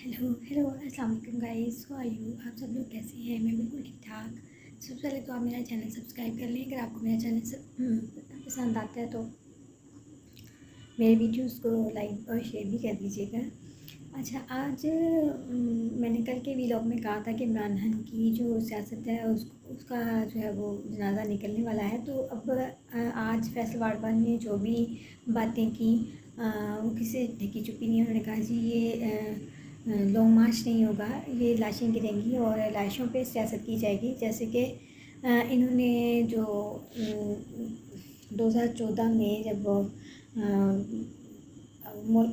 Hello अस्सलाम वालेकुम guys, how are you. आप सब लोग कैसे हैं? मैं बिल्कुल ठीक ठाक। सबसे पहले तो आप मेरा चैनल सब्सक्राइब कर लें। अगर आपको मेरा चैनल पसंद आता है तो मेरे वीडियोस को लाइक और शेयर भी कर दीजिएगा। अच्छा, आज मैंने कल के व्लॉग में कहा था कि इमरान खान की जो सियासत है उसका जो है वो जनाजा निकलने वाला है। तो अब आज फैसलाबाद ने जो भी बातें की वो किसी ढकी छुपी नहीं। उन्होंने कहा जी ये लॉन्ग मार्च नहीं होगा, ये लाशें गिरेंगी और लाशों पे सियासत की जाएगी। जैसे कि इन्होंने जो 2014 में जब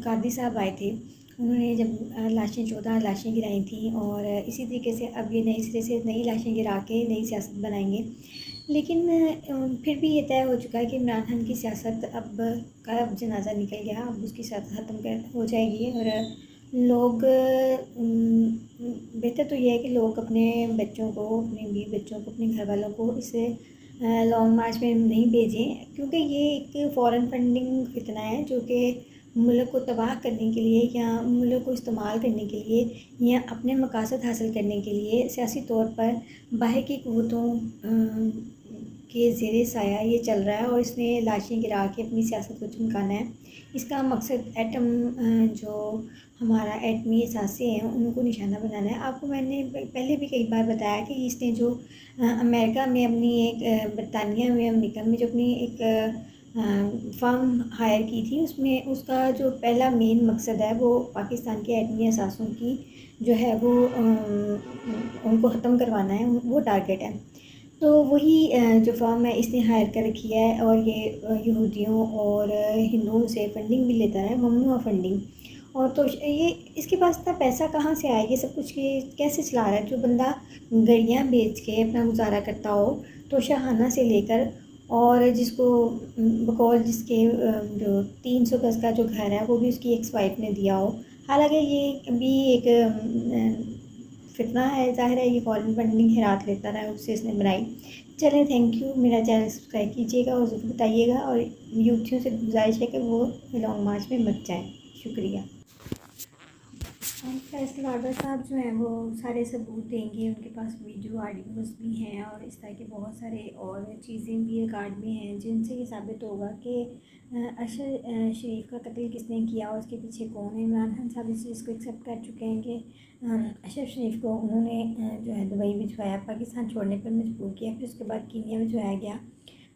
कादी साहब आए थे, उन्होंने जब लाशें 14 लाशें गिराई थी और इसी तरीके से अब ये नई सिरे से नई लाशें गिरा के नई सियासत बनाएंगे। लेकिन फिर भी ये तय हो चुका है कि इमरान खान की सियासत का अब जनाजा निकल गया, अब उसकी सियासत ख़त्म कर हो जाएगी। और लोग बेहतर तो ये है कि लोग अपने बच्चों को, अपने बीवी बच्चों को, अपने घर वालों को इसे लॉन्ग मार्च में नहीं भेजें, क्योंकि ये एक फ़ॉरेन फंडिंग फितना है जो कि मुल्क को तबाह करने के लिए या मुल्क को इस्तेमाल करने के लिए या अपने मकासद हासिल करने के लिए सियासी तौर पर बाहर की क़ुव्वतों के ज़ेरे साया ये चल रहा है और इसने लाशें गिरा के अपनी सियासत को चमकाना है। इसका मकसद एटम जो हमारा एटमी असासे हैं उनको निशाना बनाना है। आपको मैंने पहले भी कई बार बताया कि इसने जो अमेरिका में अपनी एक बरतानिया में, अमेरिका में जो अपनी एक फर्म हायर की थी, उसमें उसका जो पहला मेन मकसद है वो पाकिस्तान के एटमी असासों की जो है वो उनको ख़त्म करवाना है, वो टारगेट है। तो वही जो फर्म है इसने हायर कर रखी है और ये यहूदियों और हिंदुओं से फंडिंग भी लेता है, ममनुआ फंडिंग। और तो ये इसके पास इतना पैसा कहाँ से आया, ये सब कुछ ये कैसे चला रहा है? जो बंदा गड़ियाँ बेच के अपना गुजारा करता हो, तो शाहाना से लेकर और जिसको बकौल जिसके जो 300 गज़ का जो घर है वो भी उसकी एक्स वाइफ ने दिया हो। हालांकि ये भी एक फितना है, ज़ाहिर है ये फॉरेन फंडिंग हिरात लेता रहा है, उससे इसने बनाई। चलें, थैंक यू। मेरा चैनल सब्सक्राइब कीजिएगा और ज़रूर बताइएगा और यूट्यूब से गुजारिश है कि वो लॉन्ग मार्च में मत जाएँ। शुक्रिया। फैसला साहब जो हैं वो सारे सबूत देंगे, उनके पास वीडियो ऑडियोज़ भी हैं और इस तरह के बहुत सारे और चीज़ें भी रिकॉर्ड में हैं जिनसे ये साबित होगा कि अरशद शरीफ का कत्ल किसने किया और उसके पीछे कौन है। इमरान खान साहब इस चीज़ को एक्सेप्ट कर चुके हैं कि अरशद शरीफ को उन्होंने जो है दुबई भिजवाया, पाकिस्तान छोड़ने पर मजबूर किया, फिर उसके बाद कीनिया भिजवाया गया।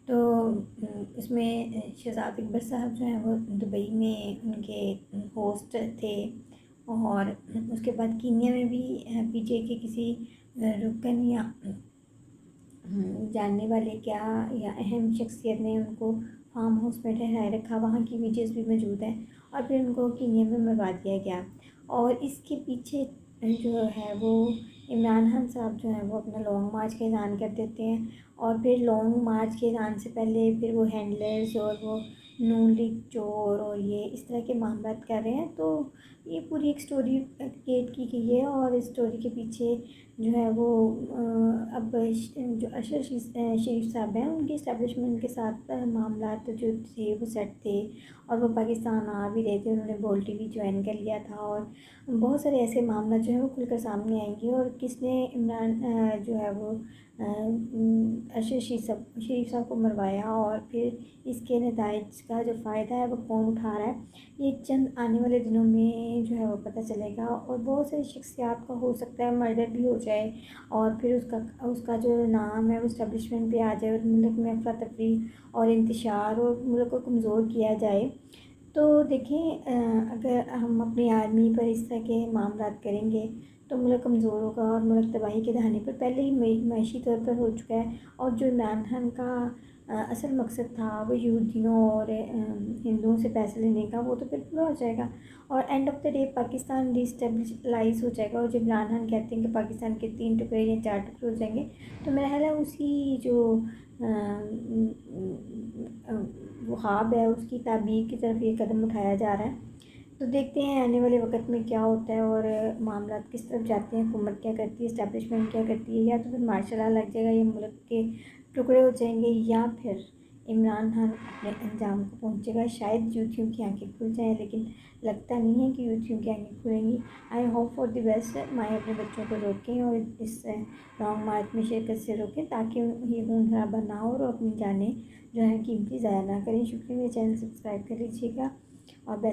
तो इसमें शहजाद अकबर साहब जो हैं वो दुबई में उनके होस्ट थे और उसके बाद कीनिया में भी पीछे के किसी रुकन या जानने वाले क्या या अहम शख्सियत ने उनको फार्म हाउस में ठहराए रखा, वहाँ की वीडियोस भी मौजूद हैं और फिर उनको कीनिया में मरवा दिया गया। और इसके पीछे जो है वो इमरान खान साहब जो हैं वो अपना लॉन्ग मार्च का ऐलान कर देते हैं और फिर लॉन्ग मार्च के ऐलान से पहले फिर वो हैंडलर्स और वो नून लीग चोर और ये इस तरह के मामला कर रहे हैं। तो ये पूरी एक स्टोरी क्रिएट की गई है और इस स्टोरी के पीछे जो है वो अब जो अरशद शरीफ साहब हैं उनके इस्टेब्लिशमेंट के साथ मामला जो थे वो सेट थे और वो पाकिस्तान आ भी रहे थे। उन्होंने बोल टीवी ज्वाइन कर लिया था और बहुत सारे ऐसे मामला जो है वो खुलकर सामने आएंगे और किसने इमरान जो है वो अरशद शरीफ साहब को मरवाया और फिर इसके नताइज का जो फ़ायदा है वो कौन उठा रहा है, ये चंद आने वाले दिनों में जो है वो पता चलेगा। और बहुत सारी शख्सियात का हो सकता है मर्डर भी हो जाए और फिर उसका जो नाम है वो इस्टेब्लिशमेंट पे आ जाए और मुल्क में अफरा तफरी और इंतशार और मुल्क को कमज़ोर किया जाए। तो देखें, अगर हम अपनी आर्मी पर इस तरह के मामला करेंगे तो मुल्क कमज़ोर होगा और मुल्क तबाही के दहाने पर पहले ही मैशी तौर पर हो चुका है। और जो इमरान खान का असल मकसद था वो यहूदियों और हिंदुओं से पैसे लेने का, वो तो फिर पूरा हो जाएगा और end of the day Pakistan destabilise हो जाएगा। और जब इमरान खान कहते हैं कि पाकिस्तान के 3 टुकड़े या 4 टुकड़े हो जाएंगे, तो मेरा ख्याल है उसी जो वो ख्वाब है उसकी ताबीर की तरफ ये कदम उठाया जा रहा है। तो देखते हैं आने वाले वक्त में क्या होता है और मामला किस तरफ जाते हैं, हुकूमत क्या करती है, इस्टेब्लिशमेंट क्या करती है, या तो फिर मार्शल लॉ लग जाएगा, या मुल्क के टुकड़े हो जाएंगे, या फिर इमरान खान अपने अंजाम को पहुंचेगा। शायद यूथियों की आंखें खुल जाएं, लेकिन लगता नहीं है कि यूथियों की आंखें खुलेंगी। I hope for the best. माएँ अपने बच्चों को रोकें और इस लॉन्ग मार्च में शिरकत से रोकें, ताकि ये खून खराबा ना हो और अपनी जानें जो है कीमती ज़ाया ना करें। शुक्रिया, मेरे चैनल सब्सक्राइब कर लीजिएगा और बेल